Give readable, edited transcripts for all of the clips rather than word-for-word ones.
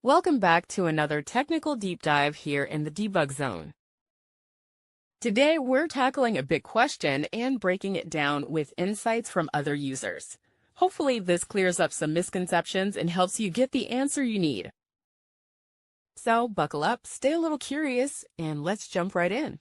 Welcome back to another technical deep dive here in the Debug Zone. Today, we're tackling a big question and breaking it down with insights from other users. Hopefully, this clears up some misconceptions and helps you get the answer you need. So, buckle up, stay a little curious, and let's jump right in.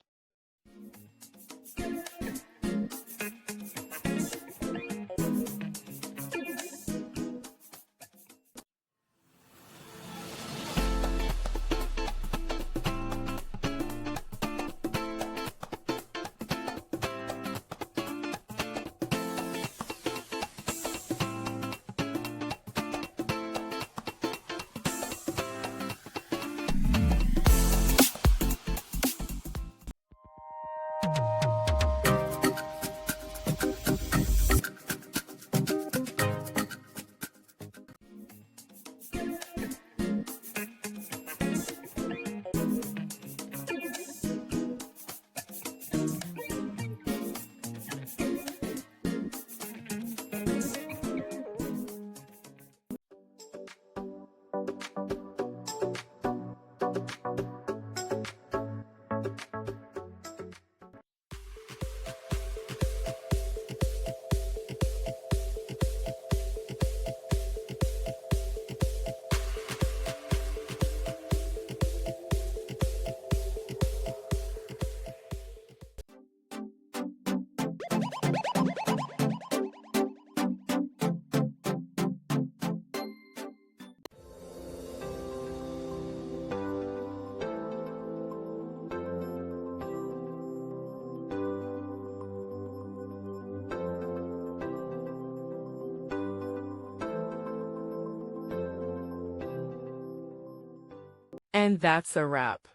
And that's a wrap.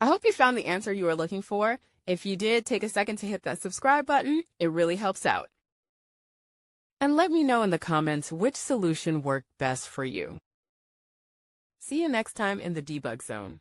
I hope you found the answer you were looking for. If you did, take a second to hit that subscribe button. It really helps out. And let me know in the comments which solution worked best for you. See you next time in the Debug Zone.